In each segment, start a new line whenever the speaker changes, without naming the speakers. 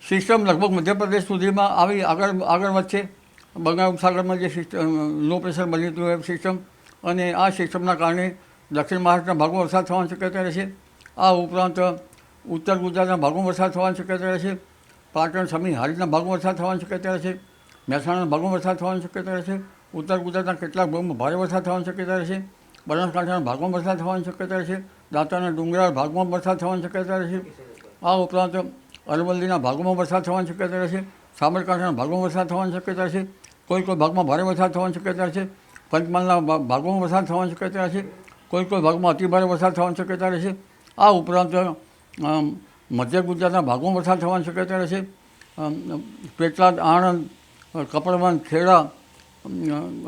System લગભગ મધ્યપ્રદેશ સુધીમાં આવી આગળ વધશે. બંગાળ ઉપસાગરમાં જે સિસ્ટમ લો પ્રેશર બની હતું એ સિસ્ટમ, અને આ સિસ્ટમના કારણે દક્ષિણ મહારાષ્ટ્રના ભાગમાં વરસાદ થવાની શક્યતા રહેશે. આ ઉપરાંત ઉત્તર ગુજરાતના ભાગમાં વરસાદ થવાની શક્યતા રહેશે. પાટણ, સમી, હારીજના ભાગમાં વરસાદ થવાની શક્યતા રહેશે. મહેસાણાના ભાગમાં વરસાદ થવાની શક્યતા રહેશે. ઉત્તર ગુજરાતના કેટલાક ભાગમાં ભારે વરસાદ થવાની શક્યતા રહેશે. બનાસકાંઠાના ભાગમાં વરસાદ થવાની શક્યતા રહેશે. દાંતાના ડુંગરાળ ભાગમાં વરસાદ થવાની શક્યતા રહેશે. આ ઉપરાંત અરવલ્લીના ભાગોમાં વરસાદ થવાની શક્યતા રહેશે. સાબરકાંઠાના ભાગોમાં વરસાદ થવાની શક્યતા રહેશે. કોઈ ભાગમાં ભારે વરસાદ થવાની શક્યતા રહેશે. પંચમહાલના ભાગોમાં વરસાદ થવાની શક્યતા રહેશે. કોઈ ભાગમાં અતિભારે વરસાદ થવાની શક્યતા રહેશે. આ ઉપરાંત મધ્ય ગુજરાતના ભાગોમાં વરસાદ થવાની શક્યતા રહેશે. પેટલાદ, આણંદ, કપડવંજ, ખેડા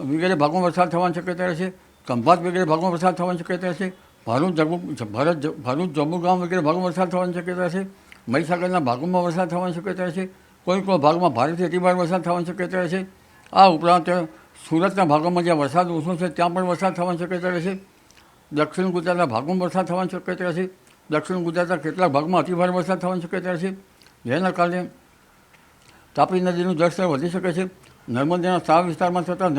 વગેરે ભાગોમાં વરસાદ થવાની શક્યતા રહેશે. ખંભાત વગેરે ભાગોમાં વરસાદ થવાની શક્યતા રહેશે. ભરૂચ, જંબુગામ વગેરે ભાગોમાં વરસાદ થવાની શક્યતા રહેશે. મહીસાગરના ભાગોમાં વરસાદ થવાની શક્યતા રહેશે. કોઈ ભાગમાં ભારેથી અતિભારે વરસાદ થવાની શક્યતા રહેશે. આ ઉપરાંત સુરતના ભાગોમાં જ્યાં વરસાદ ઓછો છે ત્યાં પણ વરસાદ થવાની શક્યતા રહેશે. દક્ષિણ ગુજરાતના ભાગોમાં વરસાદ થવાની શક્યતા રહેશે. દક્ષિણ ગુજરાતના કેટલાક ભાગમાં અતિભારે વરસાદ થવાની શક્યતા રહેશે. જેના કારણે તાપી નદીનું જળસ્તર વધી શકે છે. નર્મદાના તળાવ વિસ્તારમાં થતાં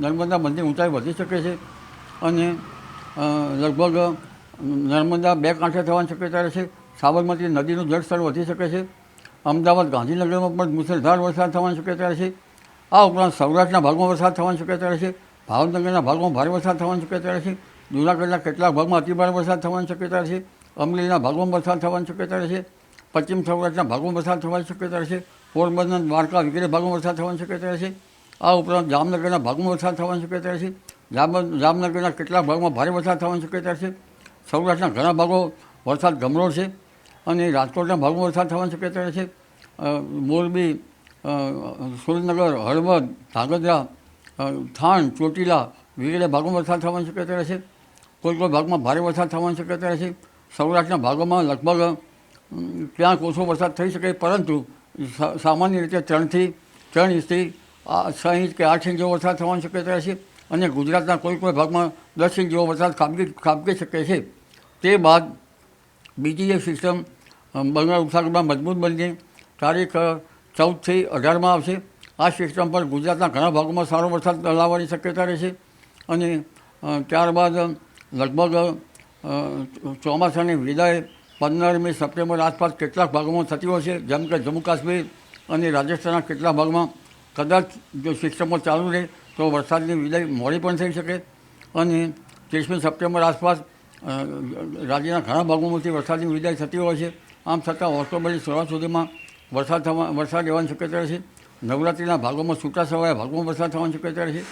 નર્મદા બંધની ઊંચાઈ વધી શકે છે. અને લગભગ નર્મદા બે કાંઠે થવાની શક્યતા રહેશે. સાબરમતી નદીનું જળસ્તર વધી શકે છે. અમદાવાદ, ગાંધીનગરમાં પણ મુસળધાર વરસાદ થવાની શક્યતા રહેશે. આ ઉપરાંત સૌરાષ્ટ્રના ભાગમાં વરસાદ થવાની શક્યતા રહેશે. ભાવનગરના ભાગમાં ભારે વરસાદ થવાની શક્યતા રહેશે. જૂનાગઢના કેટલાક ભાગમાં અતિભારે વરસાદ થવાની શક્યતા રહેશે. અમરેલીના ભાગમાં વરસાદ થવાની શક્યતા રહેશે. પશ્ચિમ સૌરાષ્ટ્રના ભાગમાં વરસાદ થવાની શક્યતા રહેશે. પોરબંદર, દ્વારકા વગેરે ભાગમાં વરસાદ થવાની શક્યતા રહેશે. આ ઉપરાંત જામનગરના ભાગમાં વરસાદ થવાની શક્યતા રહેશે. જામનગરના કેટલાક ભાગમાં ભારે વરસાદ થવાની શક્યતા રહેશે. સૌરાષ્ટ્રના ઘણા ભાગો વરસાદ ગમરોળ છે. અને રાજકોટના ભાગમાં વરસાદ થવાની શક્યતા રહેશે. મોરબી, સુરેન્દ્રનગર, હળવદ, ધાંગધ્રા, થાન, ચોટીલા વગેરે ભાગોમાં વરસાદ થવાની શક્યતા રહેશે. કોઈ ભાગમાં ભારે વરસાદ થવાની શક્યતા રહેશે. સૌરાષ્ટ્રના ભાગોમાં લગભગ ક્યાંક ઓછો વરસાદ થઈ શકે, પરંતુ સામાન્ય રીતે 3 ઇંચથી 6 ઇંચ કે 8 ઇંચ જેવો વરસાદ થવાની શક્યતા રહેશે. અને ગુજરાતના કોઈ ભાગમાં 10 ઇંચ જેવો વરસાદ ખાબકી શકે છે. તે બાદ બીજી એક સિસ્ટમ બંગાળ ઉપસાગરમાં મજબૂત બનીને તારીખ 14થી 18માં આવશે. આ સિસ્ટમ પર ગુજરાતના ઘણા ભાગોમાં સારો વરસાદ લાવવાની શક્યતા રહેશે. અને ત્યારબાદ લગભગ ચોમાસાની વિદાય 15મી સપ્ટેમ્બર આસપાસ કેટલાક ભાગોમાં થતી હોય છે. જેમ કે જમ્મુ કાશ્મીર અને રાજસ્થાનના કેટલાક ભાગમાં કદાચ જો સિસ્ટમો ચાલુ રહે તો વરસાદની વિદાય મોડી પણ થઈ શકે. અને 30મી સપ્ટેમ્બર આસપાસ રાજ્યના ઘણા ભાગોમાંથી વરસાદની વિદાય થતી હોય છે. આમ છતાં ઓક્ટોબરની શરૂઆત સુધીમાં વરસાદ રહેવાની શક્યતા રહેશે. નવરાત્રિના ભાગોમાં છૂટાછવાયા ભાગોમાં વરસાદ થવાની શક્યતા રહેશે.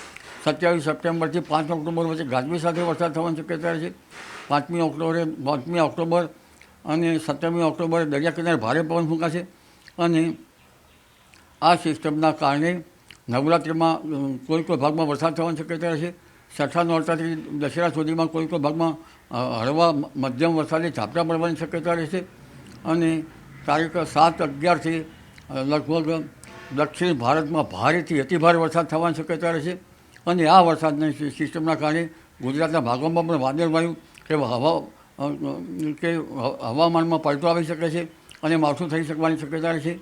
27 સપ્ટેમ્બરથી 5 ઓક્ટોબર વચ્ચે ગાજવીજ સાથે વરસાદ થવાની શક્યતા રહેશે. 5મી ઓક્ટોબર અને 17મી ઓક્ટોબરે દરિયા કિનારે ભારે પવન ફૂંકાશે. અને આ સિસ્ટમના કારણે નવરાત્રિમાં કોઈ ભાગમાં વરસાદ થવાની શક્યતા રહેશે. છઠ્ઠા નોરતાથી દશેરા સુધીમાં કોઈ ભાગમાં હળવા મધ્યમ વરસાદની ઝાપટા પડવાની શક્યતા રહેશે. અને તારીખ 7-11થી લગભગ દક્ષિણ ભારતમાં ભારેથી અતિભારે વરસાદ થવાની શક્યતા રહેશે. અને આ વરસાદની સિસ્ટમના કારણે ગુજરાતના ભાગોમાં પણ વાદળવાયુ કે હવામાનમાં પલટો આવી શકે છે અને માવઠું થઈ શકવાની શક્યતા રહેશે.